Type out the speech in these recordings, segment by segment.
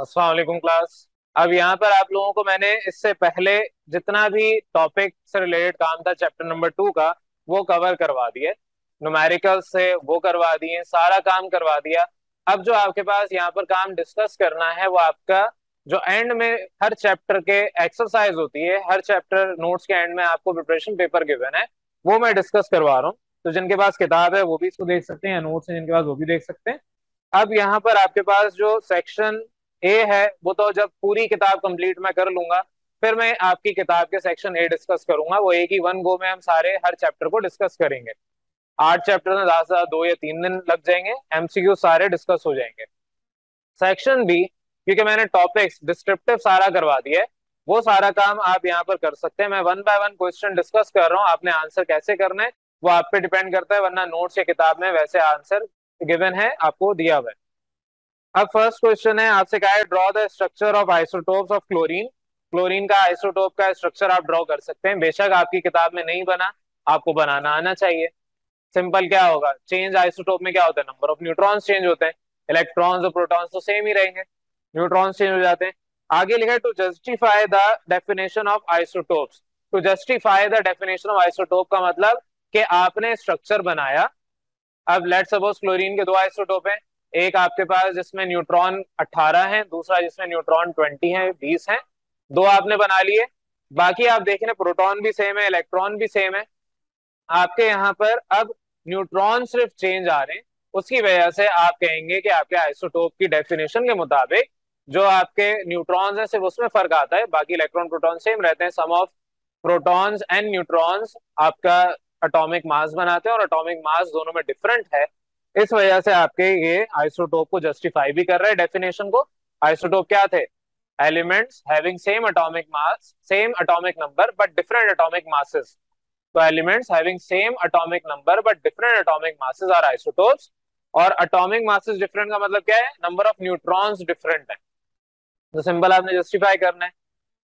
अस्सलाम वालेकुम क्लास। अब यहाँ पर आप लोगों को मैंने इससे पहले जितना भी टॉपिक से रिलेटेड काम था चैप्टर नंबर 2 का वो कवर करवा दिए। न्यूमेरिकल से वो करवा दिए, सारा काम करवा दिया। अब जो आपके पास यहाँ पर काम डिस्कस करना है वो आपका जो एंड में हर चैप्टर के एक्सरसाइज होती है, हर चैप्टर नोट्स के एंड में आपको प्रिपरेशन पेपर गिवन है, वो मैं डिस्कस करवा रहा हूँ। तो जिनके पास किताब है वो भी इसको देख सकते हैं, नोट्स है जिनके पास वो भी देख सकते हैं। अब यहाँ पर आपके पास जो सेक्शन ए है वो तो जब पूरी किताब कंप्लीट मैं कर लूंगा फिर मैं आपकी किताब के सेक्शन ए डिस्कस करूंगा। वो एक ही वन गो में हम सारे हर चैप्टर को डिस्कस करेंगे। 8 चैप्टर में ज्यादा से ज्यादा 2 या 3 दिन लग जाएंगे, एमसीक्यू सारे डिस्कस हो जाएंगे। सेक्शन बी, क्योंकि मैंने टॉपिक्स डिस्क्रिप्टिव सारा करवा दिया है, वो सारा काम आप यहाँ पर कर सकते हैं। मैं one by one question discuss कर रहा हूँ, आपने आंसर कैसे करना है वो आप पे डिपेंड करता है, वरना नोट्स या किताब में वैसे आंसर गिवन है, आपको दिया हुआ है। अब फर्स्ट क्वेश्चन है, आपसे कहा है draw the structure of isotopes of chlorine. Chlorine का आइसोटोप का स्ट्रक्चर आप ड्रॉ कर सकते हैं, बेशक आपकी किताब में नहीं बना, आपको बनाना आना चाहिए। सिंपल क्या होगा, चेंज आइसोटोप में क्या होता है, नंबर ऑफ न्यूट्रॉन्स चेंज होते हैं, इलेक्ट्रॉन्स और प्रोटॉन्स तो सेम ही रहेंगे, न्यूट्रॉन्स चेंज हो जाते हैं। आगे लिखा है to justify the definition of isotopes. To justify the definition of isotope का मतलब कि आपने स्ट्रक्चर बनाया। अब लेट सपोज क्लोरीन के 2 आइसोटोप हैं, एक आपके पास जिसमें न्यूट्रॉन 18 है, दूसरा जिसमें न्यूट्रॉन 20 है, 20 है। दो आपने बना लिए। बाकी आप देख रहे प्रोटॉन भी सेम है, इलेक्ट्रॉन भी सेम है। आपके यहाँ पर अब न्यूट्रॉन सिर्फ चेंज आ रहे हैं, उसकी वजह से आप कहेंगे कि आपके आइसोटोप की डेफिनेशन के मुताबिक जो आपके न्यूट्रॉन्स हैं सिर्फ उसमें फर्क आता है, बाकी इलेक्ट्रॉन प्रोटॉन सेम रहते हैं। सम ऑफ प्रोटॉन्स एंड न्यूट्रॉन्स आपका एटॉमिक मास बनाते हैं और एटॉमिक मास दोनों में डिफरेंट है। इस वजह से आपके ये आइसोटोप को जस्टिफाई भी कर रहा है डेफिनेशन को। आइसोटोप क्या थे, elements having same atomic mass, same atomic number but different atomic masses. तो elements having same atomic number but different atomic masses are isotopes. और एटॉमिक मासेस डिफरेंट का मतलब क्या है, नंबर ऑफ न्यूट्रॉन्स डिफरेंट है। तो सिंपल आपने justify करना है।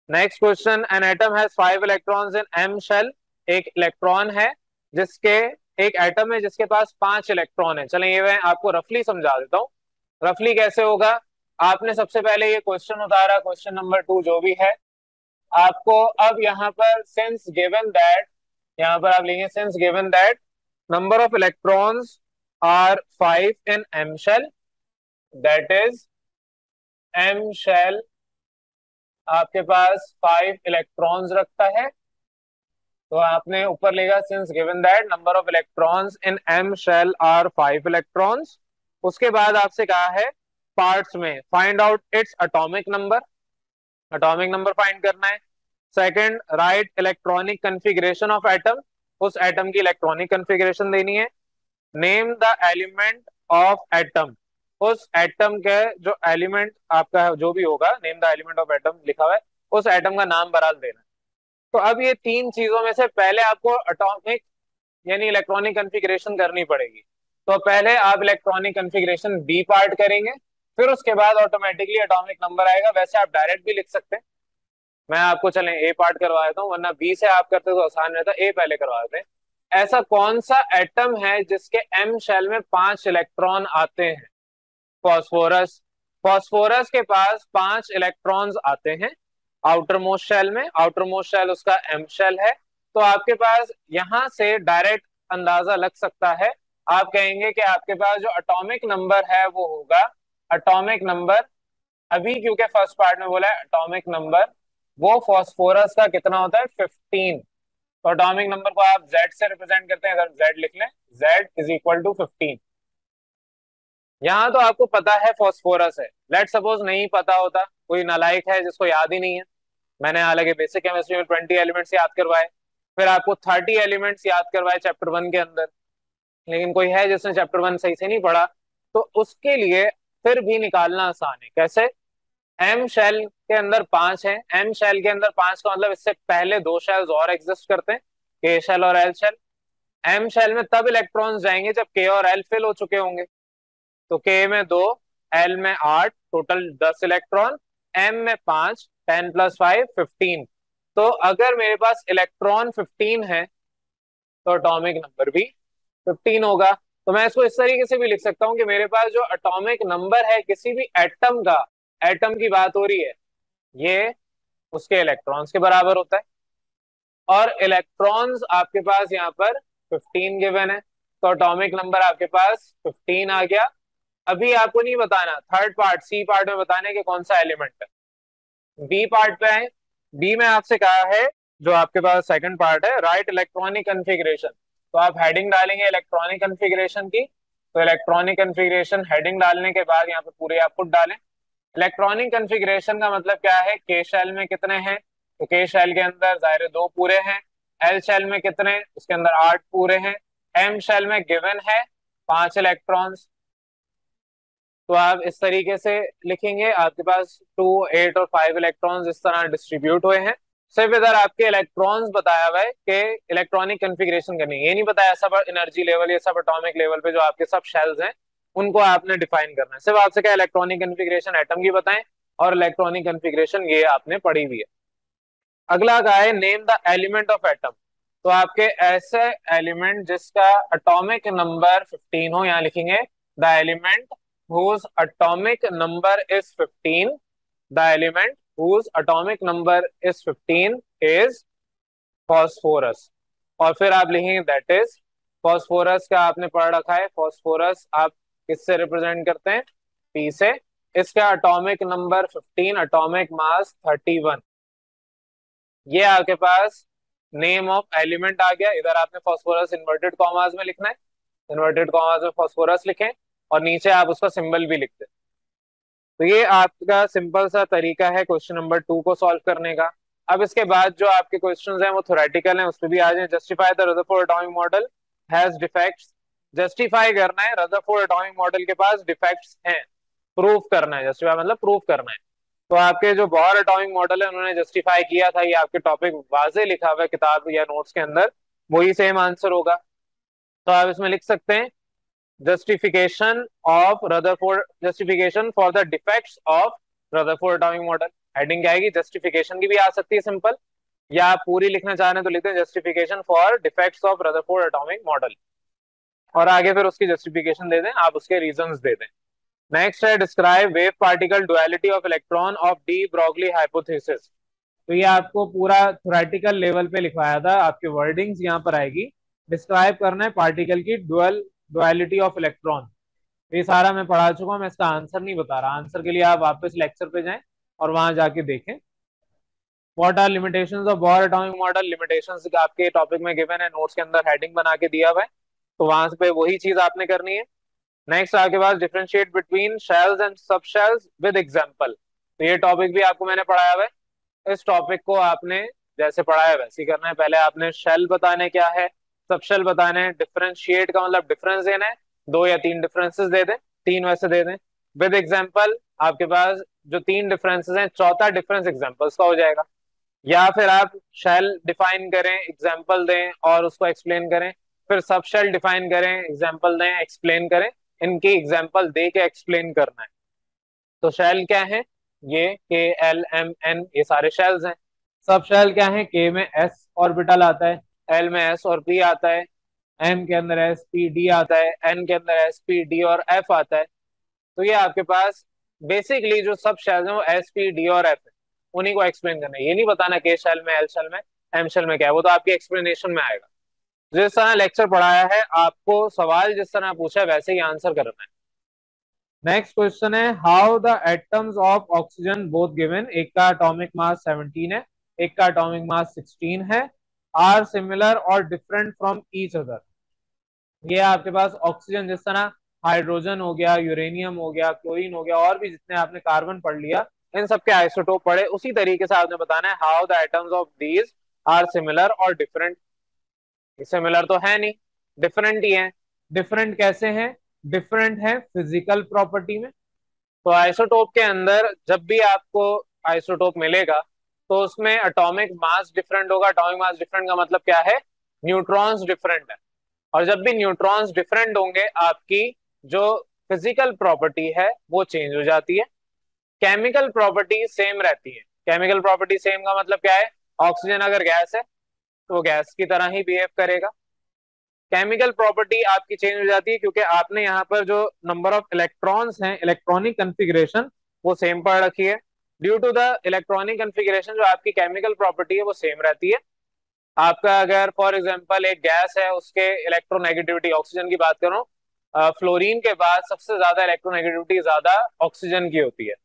Next question, an atom has 5 electrons in M shell. एक इलेक्ट्रॉन है जिसके, एक एटम है जिसके पास 5 इलेक्ट्रॉन है। चलें ये मैं आपको रफली समझा देता हूँ। रफली कैसे होगा, आपने सबसे पहले ये क्वेश्चन उतारा, क्वेश्चन नंबर 2 जो भी है आपको। अब यहाँ पर सिंस गिवन दैट, यहाँ पर आप लिखेंगे since given that number of electrons are 5 in M shell, that is M shell आपके पास 5 इलेक्ट्रॉन्स रखता है। तो आपने ऊपर लेगा since given that number of electrons in M shell are 5 electrons. उसके बाद आपसे कहा है पार्ट्स में find out its atomic number, atomic number find करना है। Second, write electronic configuration of atom, उस एटम की इलेक्ट्रॉनिक कन्फिग्रेशन देनी है। Name the element of atom, उस एटम के जो एलिमेंट आपका जो भी होगा, name the element of atom लिखा हुआ है, उस एटम का नाम बराल देना है। तो अब ये 3 चीजों में से पहले आपको एटॉमिक यानी इलेक्ट्रॉनिक कन्फिग्रेशन करनी पड़ेगी। तो पहले आप इलेक्ट्रॉनिक कन्फिग्रेशन बी पार्ट करेंगे, फिर उसके बाद ऑटोमेटिकली एटॉमिक नंबर आएगा। वैसे आप डायरेक्ट भी लिख सकते हैं, मैं आपको चलें ए पार्ट करवा देता हूँ, वरना बी से आप करते तो आसान रहता, ए पहले करवा देते हैं। ऐसा कौन सा एटम है जिसके एम शेल में 5 इलेक्ट्रॉन आते हैं, फॉस्फोरस। फॉस्फोरस के पास 5 इलेक्ट्रॉन्स आते हैं आउटर मोस्ट शेल में, आउटर मोस्ट शेल उसका एम शेल है। तो आपके पास यहां से डायरेक्ट अंदाजा लग सकता है, आप कहेंगे कि आपके पास जो एटॉमिक नंबर है वो होगा, एटॉमिक नंबर अभी क्योंकि फर्स्ट पार्ट में बोला है एटॉमिक नंबर, वो फॉस्फोरस का कितना होता है, 15। तो एटॉमिक नंबर को आप जेड से रिप्रेजेंट करते हैं, अगर जेड लिख लें, जेड इज इक्वल टू 15। यहाँ तो आपको पता है फॉस्फोरस है, लेट सपोज नहीं पता होता, कोई नालायक है जिसको याद ही नहीं है। मैंने हालांकि बेसिक केमिस्ट्री में 20 एलिमेंट्स याद करवाए, फिर आपको 30 एलिमेंट्स याद करवाए चैप्टर 1 के अंदर, लेकिन कोई है जिसने चैप्टर 1 सही से नहीं पढ़ा, तो उसके लिए फिर भी निकालना आसान है। कैसे, एम शेल के अंदर 5 है, एम शेल के अंदर 5 का मतलब इससे पहले 2 शेल्स और एग्जिस्ट करते हैं, के शेल और एल शेल। एम शेल में तब इलेक्ट्रॉन्स जाएंगे जब के और एल फिल हो चुके होंगे। तो के में 2, एल में 8, टोटल 10 इलेक्ट्रॉन, एम में 5, 10 + 5 15। तो अगर मेरे पास इलेक्ट्रॉन 15 है तो एटॉमिक नंबर भी 15 होगा। तो मैं इसको इस तरीके से भी लिख सकता हूँ कि मेरे पास जो एटॉमिक नंबर है किसी भी एटम का, एटम की बात हो रही है, ये उसके इलेक्ट्रॉन्स के बराबर होता है। और इलेक्ट्रॉन्स आपके पास यहाँ पर 15 गिवन है, तो एटॉमिक नंबर आपके पास 15 आ गया। अभी आपको नहीं बताना, थर्ड पार्ट सी पार्ट में बताना है कि कौन सा एलिमेंट है। बी पार्ट पे आए। बी में आपसे कहा है, जो आपके पास सेकंड पार्ट है, राइट इलेक्ट्रॉनिक कन्फिग्रेशन। तो आप हेडिंग डालेंगे इलेक्ट्रॉनिक कन्फिग्रेशन की। तो इलेक्ट्रॉनिक कन्फिग्रेशन हेडिंग डालने के बाद यहाँ पे पूरे आप पुट डालें। इलेक्ट्रॉनिक कन्फिग्रेशन का मतलब क्या है, के शेल में कितने हैं, तो के शेल के अंदर दायरे 2 पूरे हैं। एल शेल में कितने, उसके अंदर 8 पूरे हैं। एम शेल में गिवन है 5 इलेक्ट्रॉन्स। तो आप इस तरीके से लिखेंगे, आपके पास 2, 8 और 5 इलेक्ट्रॉन्स इस तरह डिस्ट्रीब्यूट हुए हैं। सिर्फ इधर आपके इलेक्ट्रॉन्स बताया हुआ है कि इलेक्ट्रॉनिक कन्फिग्रेशन करनी है, ये नहीं बताया सब एनर्जी लेवल, ये सब एटॉमिक लेवल पे जो आपके सब शेल्स हैं उनको आपने डिफाइन करना है। सिर्फ आपसे क्या इलेक्ट्रॉनिक कन्फिग्रेशन एटम की बताएं, और इलेक्ट्रॉनिक कन्फिग्रेशन ये आपने पढ़ी हुई है। अगला का है name the element of atom. तो आपके ऐसे एलिमेंट जिसका एटॉमिक नंबर 15 हो, यहाँ लिखेंगे the element whose atomic number is 15, the element whose atomic number is 15 is phosphorus। और फिर आप लिखेंगे दैट इज phosphorus का आपने पढ़ रखा है, phosphorus आप किससे रिप्रेजेंट करते हैं, P से। इसका एटॉमिक नंबर 15, एटॉमिक मास 31। ये आपके पास नेम ऑफ एलिमेंट आ गया। इधर आपने फॉस्फोरस इन्वर्टेड कॉमास में लिखना है, इन्वर्टेड कॉमास में फॉस्फोरस लिखें और नीचे आप उसका सिंबल भी लिख दें। तो ये आपका सिंपल सा तरीका है क्वेश्चन नंबर 2 को सॉल्व करने का। अब इसके बाद जो आपके क्वेश्चंस हैं वो थ्योरेटिकल हैं, उस पर भी आ जाए। Justify the Rutherford atomic model has defects. Justify करना है, रदरफोर्ड एटॉमिक मॉडल के पास डिफेक्ट्स हैं, प्रूफ करना है। जस्टिफाई मतलब प्रूफ करना है। तो आपके जो बोहर एटॉमिक मॉडल है उन्होंने जस्टिफाई किया था, ये आपके टॉपिक वाजे लिखा हुआ है किताब या नोट्स के अंदर, वही सेम आंसर होगा। तो आप इसमें लिख सकते हैं justification of Rutherford, justification for the defects of Rutherford atomic model. Heading क्या आएगी, जस्टिफिकेशन की भी आ सकती है सिंपल, या आप पूरी लिखना चाह रहे हैं तो लिखते हैं justification for defects of Rutherford atomic model, और आगे फिर उसकी जस्टिफिकेशन दे दें, आप उसके रीजंस दे दें। नेक्स्ट है describe wave particle duality of electron of de Broglie hypothesis. तो ये आपको पूरा थ्योरेटिकल लेवल पे लिखवाया था, आपके वर्डिंग्स यहाँ पर आएगी। डिस्क्राइब करना है पार्टिकल की डुअलिटी ऑफ इलेक्ट्रॉन। ये सारा मैं पढ़ा चुका हूँ, मैं इसका आंसर नहीं बता रहा। आंसर के लिए आप वापस लेक्चर पे जाएं और वहां जाके देखें। What are limitations of Bohr atomic model. Limitations आपके टॉपिक में गिवन है, नोट्स के अंदर हेडिंग बना के दिया हुआ है, तो वहां पे वही चीज आपने करनी है। नेक्स्ट आपके पास differentiate between shells and sub shells with example. तो ये टॉपिक भी आपको मैंने पढ़ाया हुआ है, इस टॉपिक को आपने जैसे पढ़ाया वैसे ही करना है। पहले आपने शेल बताने क्या है, सब शेल बताने हैं। डिफरेंशिएट का मतलब डिफरेंस देना है, 2 या 3 डिफरेंसेस दे दें, 3 वैसे दे दें। विद एग्जांपल आपके पास जो 3 डिफरेंसेस हैं, चौथा डिफरेंस एग्जांपल्स का हो जाएगा। या फिर आप शेल डिफाइन करें, एग्जांपल दें और उसको एक्सप्लेन करें, फिर सब शेल डिफाइन करें, एग्जांपल दें, एक्सप्लेन करें, इनकी एग्जांपल दे के एक्सप्लेन करना है। तो शेल क्या है, ये के एल एम एन, ये सारे शेल्स हैं। सब शेल क्या है, के में एस ऑर्बिटल आता है, एल में एस और पी आता है, एम के अंदर एस पी डी आता है, एन के अंदर एस पी डी और एफ आता है। तो ये आपके पास बेसिकली जो सब शेल्स हैं वो एस पी डी और एफ है, उन्हीं को एक्सप्लेन करना है। ये नहीं बताना के शेल में, एल शेल में, एम शेल में क्या है, वो तो आपकी एक्सप्लेनेशन में आएगा। जिस तरह लेक्चर पढ़ाया है आपको, सवाल जिस तरह पूछा है वैसे ही आंसर करना है। नेक्स्ट क्वेश्चन है how the atoms of oxygen both given, एक का एटॉमिक मास 17 है, एक का एटॉमिक मास 16 है, आर सिमिलर और डिफरेंट फ्रॉम ईच अदर। ये आपके पास ऑक्सीजन जिस तरह हाइड्रोजन हो गया, यूरेनियम हो गया, क्लोरीन हो गया, और भी जितने आपने कार्बन पढ़ लिया, इन सबके आइसोटोप पढ़े, उसी तरीके से आपने बताना है how the atoms of these are similar और डिफरेंट। सिमिलर तो है नहीं, डिफरेंट ही है। डिफरेंट कैसे हैं, डिफरेंट है फिजिकल प्रॉपर्टी में। तो आइसोटोप के अंदर जब भी आपको आइसोटोप मिलेगा तो उसमें एटॉमिक मास डिफरेंट होगा। एटॉमिक मास डिफरेंट का मतलब क्या है, न्यूट्रॉन्स डिफरेंट है। और जब भी न्यूट्रॉन्स डिफरेंट होंगे आपकी जो फिजिकल प्रॉपर्टी है वो चेंज हो जाती है। केमिकल प्रॉपर्टी सेम रहती है। केमिकल प्रॉपर्टी सेम का मतलब क्या है, ऑक्सीजन अगर गैस है तो वो गैस की तरह ही बिहेव करेगा। केमिकल प्रॉपर्टी आपकी चेंज हो जाती है क्योंकि आपने यहाँ पर जो नंबर ऑफ इलेक्ट्रॉन्स हैं, इलेक्ट्रॉनिक कन्फिग्रेशन वो सेम पढ़ रखी है। Due to the electronic configuration, जो आपकी केमिकल प्रॉपर्टी है वो सेम रहती है। आपका अगर फॉर एग्जांपल एक गैस है, उसके इलेक्ट्रोनेगेटिविटी, ऑक्सीजन की बात करो, फ्लोरीन के बाद सबसे ज्यादा इलेक्ट्रोनेगेटिविटी ज्यादा ऑक्सीजन की होती है।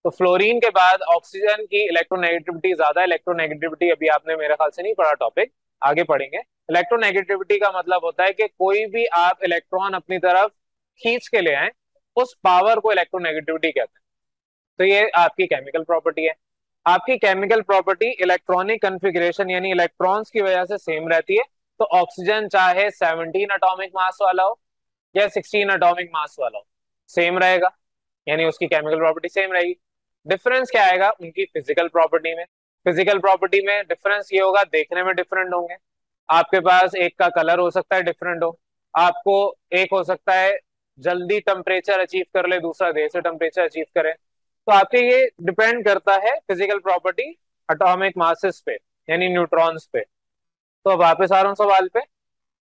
तो फ्लोरीन के बाद ऑक्सीजन की इलेक्ट्रोनेगेटिविटी ज्यादा। इलेक्ट्रोनेगेटिविटी अभी आपने मेरे ख्याल से नहीं पढ़ा टॉपिक, आगे पढ़ेंगे। इलेक्ट्रोनेगेटिविटी का मतलब होता है कि कोई भी आप इलेक्ट्रॉन अपनी तरफ खींच के ले आए, उस पावर को इलेक्ट्रोनेगेटिविटी कहते हैं। तो ये आपकी केमिकल प्रॉपर्टी है। आपकी केमिकल प्रॉपर्टी इलेक्ट्रॉनिक कन्फिग्रेशन यानी इलेक्ट्रॉन्स की वजह से सेम रहती है। तो ऑक्सीजन चाहे 17 एटॉमिक मास वाला हो या 16 एटॉमिक मास वाला हो, सेम रहेगा, यानी उसकी केमिकल प्रॉपर्टी सेम रहेगी। डिफरेंस क्या आएगा उनकी फिजिकल प्रॉपर्टी में? फिजिकल प्रॉपर्टी में डिफरेंस ये होगा, देखने में डिफरेंट होंगे। आपके पास एक का कलर हो सकता है डिफरेंट हो, आपको एक हो सकता है जल्दी टेम्परेचर अचीव कर ले, दूसरा देर से टेम्परेचर अचीव करे। तो आपके ये डिपेंड करता है फिजिकल प्रॉपर्टी एटॉमिक मासेस पे, यानी न्यूट्रॉन्स पे। तो अब वापस आ रहा हूँ सवाल पे,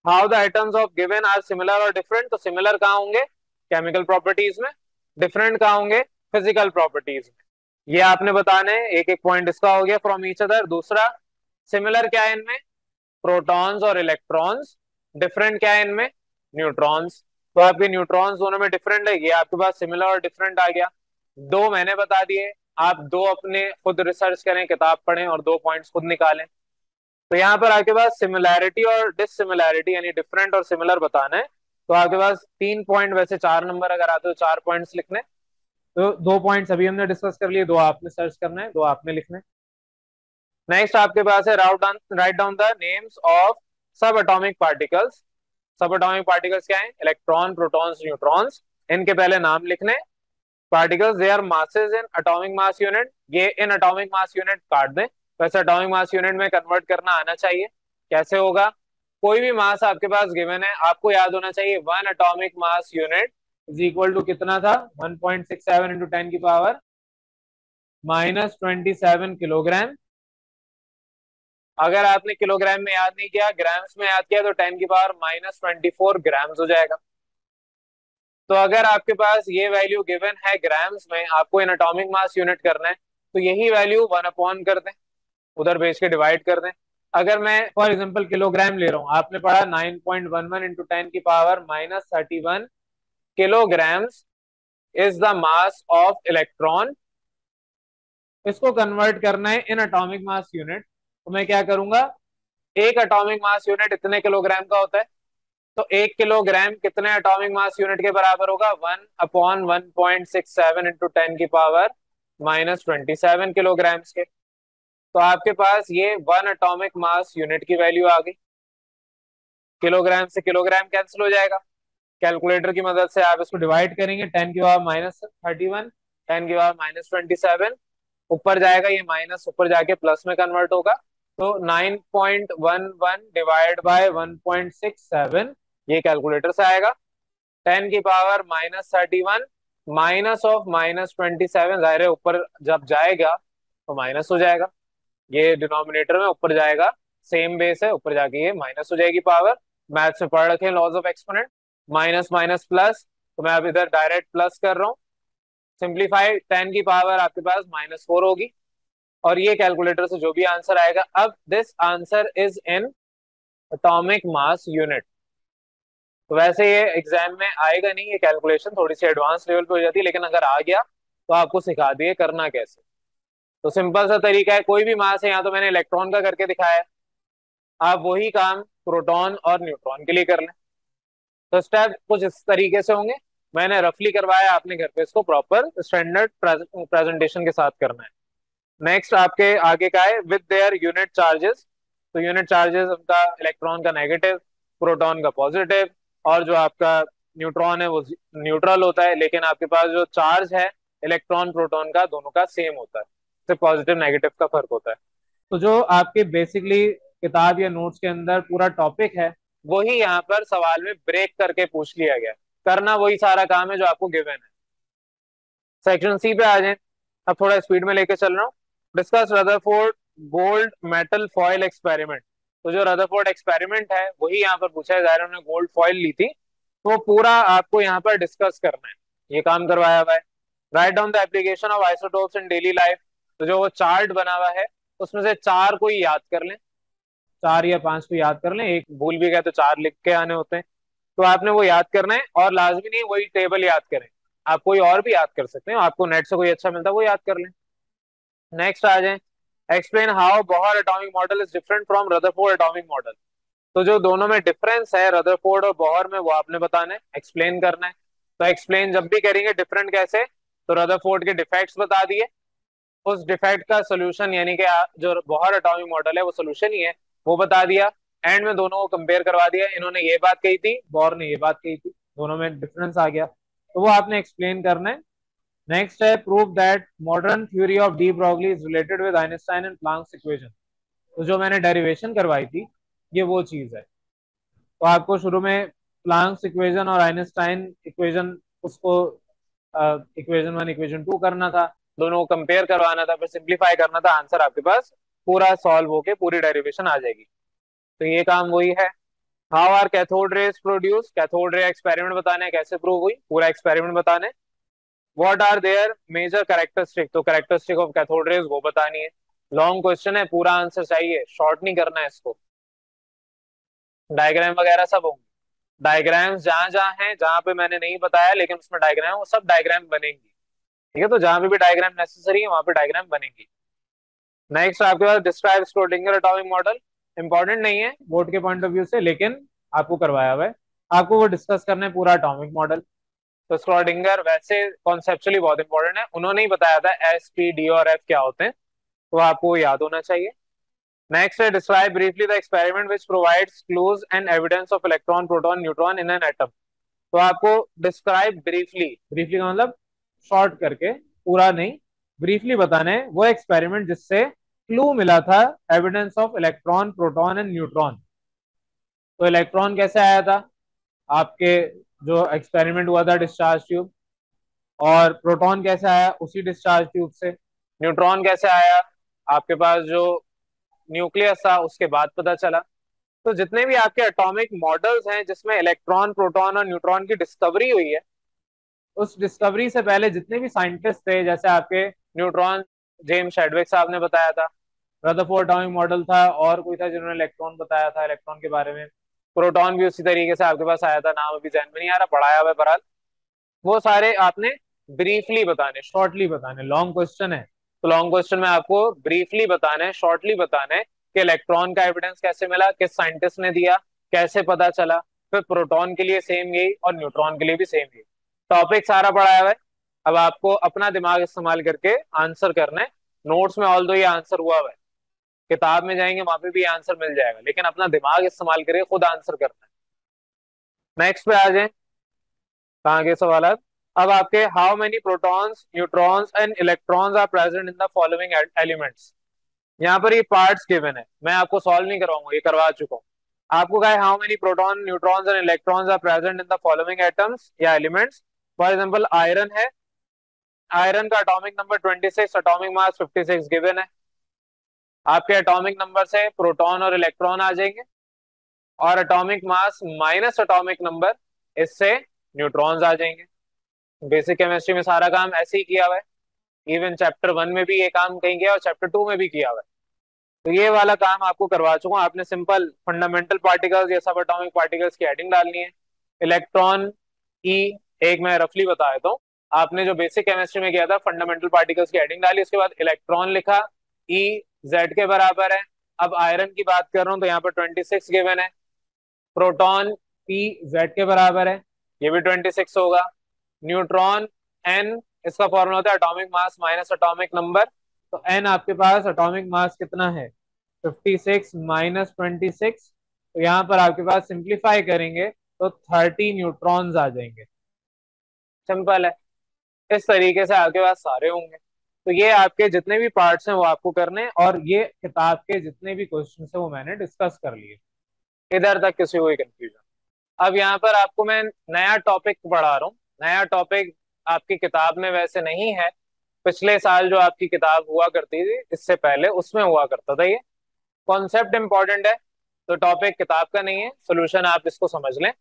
how the atoms of given are similar और डिफरेंट। तो सिमिलर कहाँ होंगे? केमिकल प्रॉपर्टीज में। डिफरेंट कहाँ होंगे? फिजिकल प्रॉपर्टीज में। ये आपने बताना है, एक एक पॉइंट इसका हो गया फ्रॉम ईच अदर। दूसरा, सिमिलर क्या है इनमें? प्रोटॉन्स और इलेक्ट्रॉन्स। डिफरेंट क्या है इनमें? न्यूट्रॉन्स। तो आपके न्यूट्रॉन्स दोनों में डिफरेंट है, ये आपके पास सिमिलर और डिफरेंट आ गया। दो मैंने बता दिए, आप दो अपने खुद रिसर्च करें, किताब पढ़ें और दो पॉइंट्स खुद निकालें। तो यहाँ पर आपके पास सिमिलैरिटी और डिससिमिलैरिटी यानी डिफरेंट और सिमिलर बताना है। तो आपके पास 3 पॉइंट, वैसे 4 नंबर अगर आते हो 4 पॉइंट्स लिखने। तो 2 पॉइंट्स अभी हमने डिस्कस कर लिए, दो आपने सर्च करना है, दो आपने लिखने। नेक्स्ट आपके पास है write down the names of sub atomic particles. Sub atomic particles क्या है? Electron, protons, neutrons. इनके पहले नाम लिखने। Particles they are masses in atomic mass unit. ये इन एटॉमिक मास यूनिट काट दें, वैसे एटॉमिक मास यूनिट में कन्वर्ट करना आना चाहिए। कैसे होगा? कोई भी मास आपके पास गिवन है, आपको याद होना चाहिए 1 atomic mass unit is equal to कितना था? 1.67 इंटू 10 की पावर -27 किलोग्राम। अगर आपने किलोग्राम में याद नहीं किया, ग्राम्स में याद किया, तो 10 की पावर -24 ग्राम्स हो जाएगा। तो अगर आपके पास ये वैल्यू गिवन है ग्राम्स में, आपको इन एटॉमिक मास यूनिट करना है, तो यही वैल्यू 1 अपॉन कर दें, उधर भेज के डिवाइड कर दें। अगर मैं फॉर एग्जांपल किलोग्राम ले रहा हूँ, आपने पढ़ा 9.11 इंटू 10 की power -31 kilograms is the mass of electron. इसको कन्वर्ट करना है इन एटॉमिक मास यूनिट, तो मैं क्या करूंगा, एक एटॉमिक मास यूनिट इतने किलोग्राम का होता है, तो 1 किलोग्राम कितने एटॉमिक मास यूनिट के बराबर होगा? 1/1.67 इंटू 10 की पावर -27 किलोग्राम्स के। तो आपके पास ये 1 एटॉमिक मास यूनिट की वैल्यू आ गई। किलोग्राम से किलोग्राम कैंसिल हो जाएगा, कैलकुलेटर की मदद से आप इसको डिवाइड करेंगे। 10 की पावर -31, 10 की पावर -27, ऊपर जाएगा ये माइनस, ऊपर जाके प्लस में कन्वर्ट होगा। तो 9.11 डिवाइड बाय 1.67, ये कैलकुलेटर से आएगा। 10 की पावर -31 माइनस ऑफ -27, जाहिर है ऊपर जब जाएगा तो माइनस हो जाएगा, ये डिनोमिनेटर में ऊपर जाएगा, सेम बेस है, ऊपर जाके ये माइनस हो जाएगी पावर। मैथ्स में पढ़ रखे हैं laws of exponent, minus minus plus, तो मैं अब इधर डायरेक्ट प्लस कर रहा हूँ। सिंप्लीफाई, 10 की पावर आपके पास -4 होगी, और ये कैलकुलेटर से जो भी आंसर आएगा। अब this answer is in atomic mass unit. तो वैसे ये एग्जाम में आएगा नहीं, ये कैलकुलेशन थोड़ी सी एडवांस लेवल पे हो जाती है, लेकिन अगर आ गया तो आपको सिखा दिए करना कैसे। तो सिंपल सा तरीका है, कोई भी मास है, यहाँ तो मैंने इलेक्ट्रॉन का करके दिखाया है, आप वही काम प्रोटॉन और न्यूट्रॉन के लिए कर लें। तो स्टेप कुछ इस तरीके से होंगे, मैंने रफली करवाया, आपने घर पे इसको प्रॉपर स्टैंडर्ड प्रेजेंटेशन के साथ करना है। नेक्स्ट आपके आगे का है विद देयर यूनिट चार्जेस। तो यूनिट चार्जेस उनका इलेक्ट्रॉन का नेगेटिव, प्रोटॉन का पॉजिटिव, और जो आपका न्यूट्रॉन है वो न्यूट्रल होता है, लेकिन आपके पास जो चार्ज है इलेक्ट्रॉन प्रोटॉन का दोनों का सेम होता है, सिर्फ पॉजिटिव नेगेटिव का फर्क होता है। तो जो आपके बेसिकली किताब या नोट्स के अंदर पूरा टॉपिक है, वही यहाँ पर सवाल में ब्रेक करके पूछ लिया गया। करना वही सारा काम है जो आपको गिवन है। सेक्शन सी पे आ जाए, अब थोड़ा स्पीड में लेके चल रहा हूँ। Discuss Rutherford gold metal foil experiment. तो जो रदरफोर्ड एक्सपेरिमेंट है वही यहाँ पर पूछा है, जाहिर है उन्होंने गोल्ड फॉयल ली थी, तो पूरा आपको यहाँ पर डिस्कस करना है, ये काम करवाया हुआ है। Write down the application of isotopes in daily life. तो जो वो चार्ट बना हुआ है उसमें से चार को ही याद कर लें, चार या पांच को याद कर लें, एक भूल भी गए तो चार लिख के आने होते हैं। तो आपने वो याद करना है और लाजमी नहीं वही टेबल याद करें, आप कोई और भी याद कर सकते हैं, आपको नेट से कोई अच्छा मिलता है वो याद कर लें। नेक्स्ट आ जाए, explain how Bohr atomic model is different from Rutherford atomic model. तो जो दोनों में डिफरेंस है रदरफोर्ड और बोहर में वो आपने बताना है, एक्सप्लेन करना है। तो एक्सप्लेन जब भी करेंगे डिफरेंट कैसे, तो रदरफोर्ड के डिफेक्ट्स बता दिए, उस डिफेक्ट का सोल्यूशन यानी कि जो बोहर एटॉमिक मॉडल है वो सोल्यूशन ही है वो बता दिया। एंड में दोनों को कंपेयर करवा दिया, इन्होंने ये बात कही थी, बोहर ने ये बात कही थी, दोनों में डिफरेंस आ गया, तो वो आपने एक्सप्लेन करना है। नेक्स्ट है prove that modern theory of de Broglie is related with Einstein and Planck's equation. तो जो मैंने डेरिवेशन करवाई थी ये वो चीज है। तो आपको शुरू में प्लैंक्स इक्वेशन और आइंस्टाइन इक्वेशन, उसको इक्वेशन वन इक्वेशन टू करना था, दोनों को कंपेयर करवाना था, फिर सिंप्लीफाई करना था, आंसर आपके पास पूरा सॉल्व होके पूरी डेरिवेशन आ जाएगी। तो ये काम वही है। How are cathode rays produce, cathode ray experiment बताने कैसे प्रूव हुई, पूरा एक्सपेरिमेंट बताने। What are their major characteristic, तो कैरेक्टरिस्टिक ऑफ कैथोड रेज वो बतानी है। लॉन्ग क्वेश्चन है, पूरा आंसर चाहिए, शॉर्ट नहीं करना है इसको। डायग्राम वगैरह सब होंगे, डायग्राम्स जहां जहां हैं जहां पे मैंने नहीं बताया लेकिन उसमें डायग्राम, वो सब डायग्राम बनेंगी, ठीक है। तो जहां पे भी डायग्राम नेसेसरी है वहां पे डायग्राम बनेंगी। नेक्स्ट आपके पास describe Schrodinger atomic model, important नहीं है बोर्ड के पॉइंट ऑफ व्यू से लेकिन आपको करवाया हुआ है, आपको वो डिस्कस करना है पूरा एटॉमिक मॉडल। तो स्क्रोडिंगर वैसे कॉन्सेप्चुअली बहुत इंपॉर्टेंट है, उन्होंने ही बताया था एस पी डी और एफ क्या होते हैं, तो आपको याद होना चाहिए। नेक्स्ट है describe briefly the experiment which provides clues and evidence of electron proton neutron in an atom. तो आपको डिस्क्राइब ब्रीफली, ब्रीफली का मतलब शॉर्ट करके, पूरा नहीं, ब्रीफली बताना है वो एक्सपेरिमेंट जिससे क्लू मिला था evidence of electron proton and neutron. तो इलेक्ट्रॉन कैसे आया था आपके जो एक्सपेरिमेंट हुआ था डिस्चार्ज ट्यूब, और प्रोटॉन कैसे आया उसी डिस्चार्ज ट्यूब से, न्यूट्रॉन कैसे आया आपके पास जो न्यूक्लियस था उसके बाद पता चला। तो जितने भी आपके एटॉमिक मॉडल्स हैं जिसमें इलेक्ट्रॉन प्रोटॉन और न्यूट्रॉन की डिस्कवरी हुई है, उस डिस्कवरी से पहले जितने भी साइंटिस्ट थे, जैसे आपके न्यूट्रॉन जेम्स शेडविक साहब ने बताया था, रदरफोर्ड एटॉमिक मॉडल था, और कोई था जिन्होंने इलेक्ट्रॉन बताया था, इलेक्ट्रॉन के बारे में, प्रोटॉन भी उसी तरीके से आपके पास आया था, नाम अभी ध्यान में नहीं आ रहा, पढ़ाया हुआ है बहरहाल। वो सारे आपने ब्रीफली बताने, शॉर्टली बताने, लॉन्ग क्वेश्चन है तो लॉन्ग क्वेश्चन में आपको ब्रीफली बताना है, शॉर्टली बताना है कि इलेक्ट्रॉन का एविडेंस कैसे मिला, किस साइंटिस्ट ने दिया, कैसे पता चला, फिर प्रोटॉन के लिए सेम यही और न्यूट्रॉन के लिए भी सेम यही, टॉपिक सारा पढ़ाया हुआ है। अब आपको अपना दिमाग इस्तेमाल करके आंसर करना है। नोट्स में ऑल दो ये आंसर हुआ हुआ है, किताब में जाएंगे वहां पे भी आंसर मिल जाएगा, लेकिन अपना दिमाग इस्तेमाल करके खुद आंसर करना है। नेक्स्ट पे आ जाए, कहाँ के सवाल। अब आपके how many protons neutrons and electrons are present in the following elements. यहाँ पर ये पार्ट्स गिवन है, मैं आपको सॉल्व नहीं करवाऊंगा, ये करवा चुका हूँ। आपको कहा है how many proton neutrons and electrons are present in the following atoms या एलिमेंट्स। फॉर एग्जांपल आयरन है, आयरन का atomic number 26, atomic mass 56 given है। आपके एटॉमिक नंबर से प्रोटॉन और इलेक्ट्रॉन आ जाएंगे, और atomic mass minus atomic number, इससे न्यूट्रॉन्स आ जाएंगे। बेसिक केमिस्ट्री में सारा काम ऐसे ही किया हुआ है, इवन चैप्टर 1 में भी ये काम कहीं गया और चैप्टर 2 में भी किया हुआ है। तो ये वाला काम आपको करवा चुका हूँ, आपने सिंपल फंडामेंटल पार्टिकल्स या सब एटॉमिक पार्टिकल्स की हेडिंग डालनी है। इलेक्ट्रॉन ई, एक मैं रफली बता देता हूँ, आपने जो बेसिक केमिस्ट्री में किया था फंडामेंटल पार्टिकल्स की हेडिंग डाली, उसके बाद इलेक्ट्रॉन लिखा, ई जेड के बराबर है। अब आयरन की बात कर रहा हूँ तो यहाँ पर 26 गिवन है, प्रोटॉन पी जेड के बराबर है, ये भी 26 होगा। न्यूट्रॉन एन, इसका फॉर्मूला होता है atomic mass minus atomic number, तो एन आपके पास एटॉमिक मास कितना है 56 माइनस 26, तो यहाँ पर आपके पास सिंप्लीफाई करेंगे तो 30 न्यूट्रॉन्स आ जाएंगे। सिंपल है, इस तरीके से आपके पास सारे होंगे। तो ये आपके जितने भी पार्ट्स हैं वो आपको करने हैं, और ये किताब के जितने भी क्वेश्चन है वो मैंने डिस्कस कर लिए, इधर तक किसी को कंफ्यूजन। अब यहाँ पर आपको मैं नया टॉपिक पढ़ा रहा हूँ, नया टॉपिक आपकी किताब में वैसे नहीं है, पिछले साल जो आपकी किताब हुआ करती थी इससे पहले उसमें हुआ करता था। ये कॉन्सेप्ट इंपॉर्टेंट है, तो टॉपिक किताब का नहीं है, सोल्यूशन आप इसको समझ लें।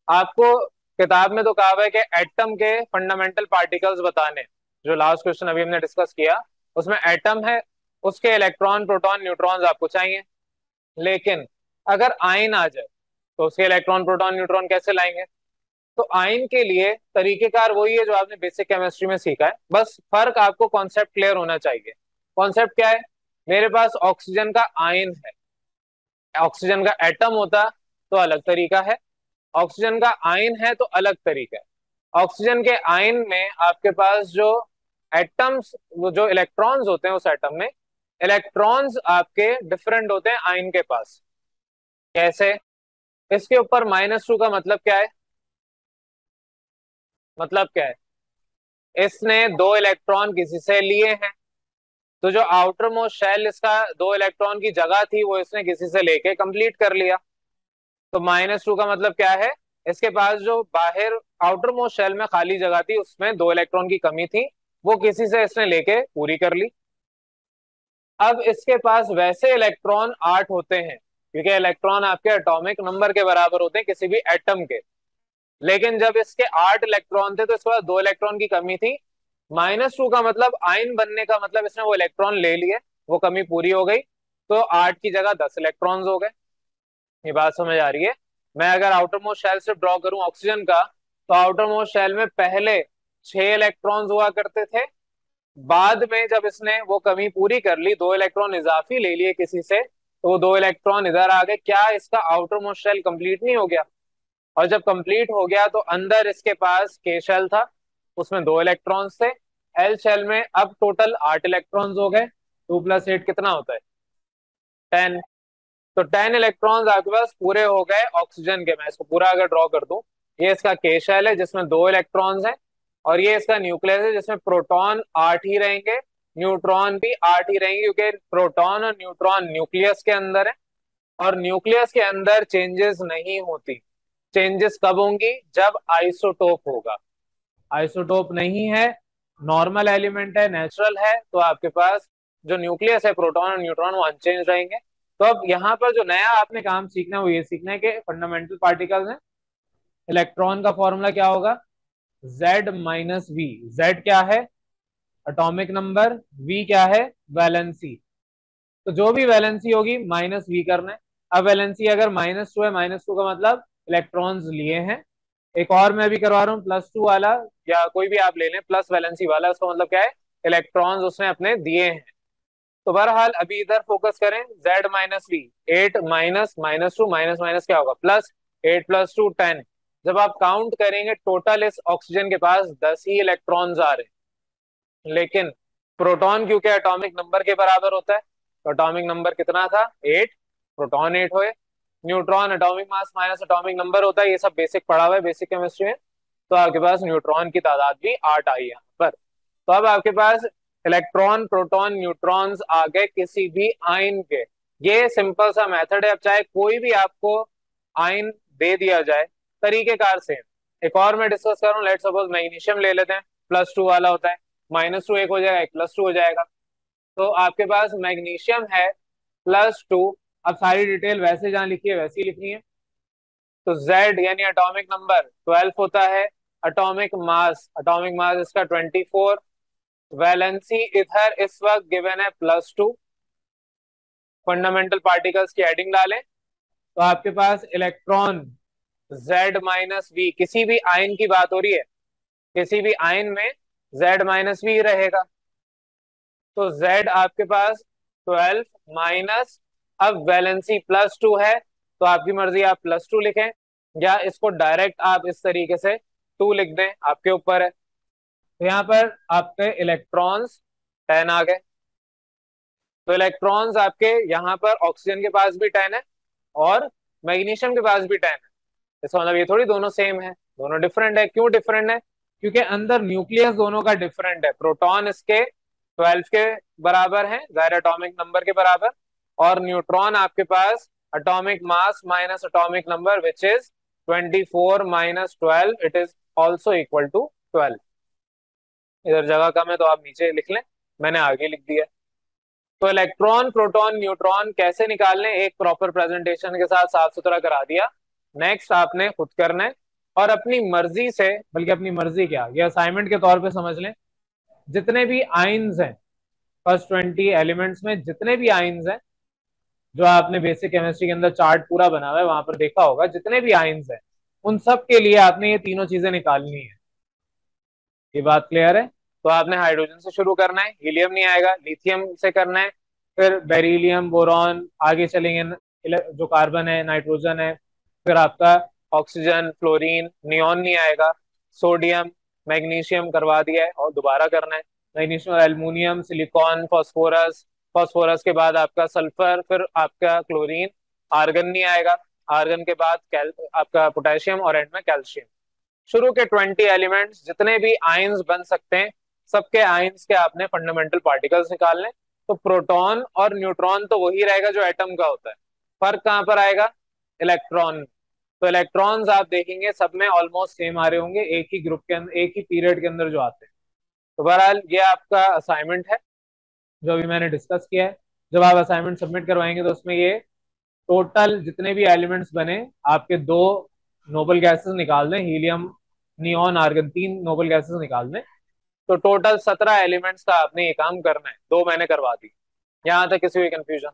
आपको किताब में तो कहा हुआ है कि एटम के फंडामेंटल पार्टिकल्स बताने, जो लास्ट क्वेश्चन अभी हमने डिस्कस किया उसमें एटम है, उसके इलेक्ट्रॉन प्रोटॉन न्यूट्रॉन्स आपको चाहिए। लेकिन अगर आयन आ जाए तो उसके इलेक्ट्रॉन प्रोटॉन न्यूट्रॉन कैसे लाएंगे? तो आयन के लिए तरीकेकार वही है जो आपने बेसिक केमिस्ट्री में सीखा है, बस फर्क आपको कॉन्सेप्ट क्लियर होना चाहिए। कॉन्सेप्ट क्या है? मेरे पास ऑक्सीजन का आयन है, ऑक्सीजन का एटम होता तो अलग तरीका है, ऑक्सीजन का आयन है तो अलग तरीका है। ऑक्सीजन के आयन में आपके पास जो एटम्स, वो जो इलेक्ट्रॉन्स होते हैं उस एटम में, इलेक्ट्रॉन्स आपके डिफरेंट होते हैं आयन के पास। कैसे? इसके ऊपर -2 का मतलब क्या है? मतलब क्या है? इसने 2 इलेक्ट्रॉन किसी से लिए हैं, तो जो आउटर मोस्ट शेल इसका 2 इलेक्ट्रॉन की जगह थी वो इसने किसी से लेके कंप्लीट कर लिया। तो -2 का मतलब क्या है? इसके पास जो बाहर आउटर मोस्ट शेल में खाली जगह थी उसमें 2 इलेक्ट्रॉन की कमी थी, वो किसी से इसने लेके पूरी कर ली। अब इसके पास वैसे इलेक्ट्रॉन 8 होते हैं, क्योंकि इलेक्ट्रॉन आपके एटॉमिक नंबर के बराबर होते हैं किसी भी एटम के। लेकिन जब इसके 8 इलेक्ट्रॉन थे तो इसके पास 2 इलेक्ट्रॉन की कमी थी। -2 का मतलब आयन बनने का मतलब इसने वो इलेक्ट्रॉन ले लिए, वो कमी पूरी हो गई, तो 8 की जगह 10 इलेक्ट्रॉन्स हो गए। ये बात समझ आ रही है? मैं अगर आउटर मोस्ट शेल से ड्रॉ करूं ऑक्सीजन का, तो आउटर मोस्ट शेल में पहले 6 इलेक्ट्रॉन्स हुआ करते थे, बाद में जब इसने वो कमी पूरी कर ली, 2 इलेक्ट्रॉन इजाफी ले लिए किसी से, तो वो 2 इलेक्ट्रॉन इधर आ गए। क्या इसका आउटर मोस्ट शेल कंप्लीट नहीं हो गया? और जब कंप्लीट हो गया तो अंदर इसके पास के शेल था, उसमें 2 इलेक्ट्रॉन्स थे। एल शेल में अब टोटल 8 इलेक्ट्रॉन्स हो गए। 2 + 8 कितना होता है? 10। तो 10 इलेक्ट्रॉन्स आपके पास पूरे हो गए ऑक्सीजन के। मैं इसको पूरा अगर ड्रॉ कर दूं, ये इसका के शेल है जिसमें 2 इलेक्ट्रॉन्स हैं, और ये इसका न्यूक्लियस है जिसमें प्रोटॉन 8 ही रहेंगे, न्यूट्रॉन भी 8 ही रहेंगे, क्योंकि प्रोटॉन और न्यूट्रॉन न्यूक्लियस के अंदर है, और न्यूक्लियस के अंदर चेंजेस नहीं होती। चेंजेस कब होंगी? जब आइसोटोप होगा। आइसोटोप नहीं है, नॉर्मल एलिमेंट है, नेचुरल है, तो आपके पास जो न्यूक्लियस है प्रोटॉन और न्यूट्रॉन वो अनचेंज रहेंगे। तो अब यहाँ पर जो नया आपने काम सीखना है वो ये सीखना है कि फंडामेंटल पार्टिकल्स हैं। इलेक्ट्रॉन का फॉर्मूला क्या होगा? Z-V। Z क्या है? Atomic number. V क्या है? वैलेंसी। तो जो भी वैलेंसी होगी -V करना है। अब वैलेंसी अगर -2 है, -2 का मतलब इलेक्ट्रॉन्स लिए हैं। एक और मैं भी करवा रहा हूँ +2 वाला, या कोई भी आप ले लें प्लस वैलेंसी वाला, उसका मतलब क्या है? इलेक्ट्रॉन्स उसने अपने दिए हैं। तो बहरहाल अभी इधर फोकस करें, Z-V, 8 माइनस -2 माइनस माइनस क्या होगा? प्लस। 8 + 2 10। जब आप काउंट करेंगे टोटल इस ऑक्सीजन के पास 10 ही इलेक्ट्रॉन्स आ रहे हैं। लेकिन प्रोटॉन क्योंकि एटॉमिक नंबर के बराबर होता है, तो एटॉमिक नंबर कितना था? 8। प्रोटॉन 8 हुए। Neutron atomic mass minus atomic number होता है, ये सब बेसिक पढ़ा हुआ है बेसिक केमिस्ट्री में। तो आपके पास न्यूट्रॉन की तादाद भी 8 आई यहाँ पर। तो अब आपके पास इलेक्ट्रॉन प्रोटॉन न्यूट्रॉन्स आ गए किसी भी आयन के। ये सिंपल सा मेथड है। अब चाहे कोई भी आपको आयन दे दिया जाए, तरीकेकार से। एक और मैं डिस्कस कर रहा हूँ, लेट सपोज मैग्नीशियम ले लेते हैं, +2 वाला होता है, -2 एक हो जाएगा, एक +2 हो जाएगा। तो आपके पास मैग्नीशियम है +2। अब सारी डिटेल वैसे जहां लिखी है वैसी लिखनी है। तो Z यानी एटॉमिक नंबर 12 होता है। एटॉमिक मास इसका 24। वैलेंसी इधर इस वक्त गिवन है +2। फंडामेंटल पार्टिकल्स की हेडिंग डालें तो आपके पास इलेक्ट्रॉन Z-V, किसी भी आयन की बात हो रही है, किसी भी आयन में Z-V रहेगा। तो Z आपके पास 12 माइनस, अब वैलेंसी +2 है, तो आपकी मर्जी, आप +2 लिखें या इसको डायरेक्ट आप इस तरीके से 2 लिख दें, आपके ऊपर है। तो यहाँ पर आपके इलेक्ट्रॉन्स 10 आ गए। तो इलेक्ट्रॉन्स आपके यहाँ पर ऑक्सीजन के पास भी 10 है और मैग्नीशियम के पास भी 10 है। इसका मतलब ये थोड़ी दोनों सेम है, दोनों डिफरेंट है। क्यों डिफरेंट है? क्योंकि अंदर न्यूक्लियस दोनों का डिफरेंट है। प्रोटॉन इसके 12 के बराबर है, जाहिर एटॉमिक नंबर के बराबर, और न्यूट्रॉन आपके पास atomic mass minus atomic number which is 24 minus 12, it is also equal to 12। इधर जगह कम है तो आप नीचे लिख लें, मैंने आगे लिख दिया। तो इलेक्ट्रॉन प्रोटॉन न्यूट्रॉन कैसे निकालने, एक प्रॉपर प्रेजेंटेशन के साथ साफ सुथरा करा दिया। नेक्स्ट आपने खुद करना है और अपनी मर्जी से, बल्कि अपनी मर्जी क्या, ये असाइनमेंट के तौर पे समझ लें, जितने भी आइंस हैं, फर्स्ट 20 एलिमेंट्स में जितने भी आइंस हैं, जो आपने बेसिक केमिस्ट्री के अंदर चार्ट पूरा बना हुआ है वहां पर देखा होगा, जितने भी आइंस हैं उन सब के लिए आपने ये तीनों चीजें निकालनी है। ये बात क्लियर है? तो आपने हाइड्रोजन से शुरू करना है, हीलियम नहीं आएगा, लिथियम से करना है, फिर बेरिलियम, बोरॉन, आगे चलेंगे जो कार्बन है, नाइट्रोजन है, फिर आपका ऑक्सीजन, फ्लोरीन, नियॉन नहीं आएगा, सोडियम, मैग्नीशियम करवा दिया है और दोबारा करना है, मैग्नीशियम और एल्युमिनियम, सिलिकॉन, फास्फोरस, फास्फोरस के बाद आपका सल्फर, फिर आपका क्लोरीन, आर्गन नहीं आएगा, आर्गन के बाद आपका पोटेशियम और एंड में कैल्शियम। शुरू के 20 एलिमेंट्स जितने भी आयंस बन सकते हैं, सबके आयंस के आपने फंडामेंटल पार्टिकल्स निकालने। तो प्रोटॉन और न्यूट्रॉन तो वही रहेगा जो एटम का होता है, फर्क कहां पर आएगा? इलेक्ट्रॉन। तो इलेक्ट्रॉन्स आप देखेंगे सब में ऑलमोस्ट सेम आ रहे होंगे, एक ही ग्रुप के अंदर, एक ही पीरियड के अंदर जो आते हैं। तो बहरहाल ये आपका असाइनमेंट है जो अभी मैंने डिस्कस किया है। जब आप असाइनमेंट सबमिट करवाएंगे तो उसमें ये टोटल जितने भी एलिमेंट्स बने, आपके दो नोबल गैसेस निकाल दें, helium, neon, argon, 3 noble gases निकाल दें। तो टोटल 17 एलिमेंट्स का आपने ये काम करना है, 2 मैंने करवा दी। यहाँ तक किसी भी कंफ्यूजन?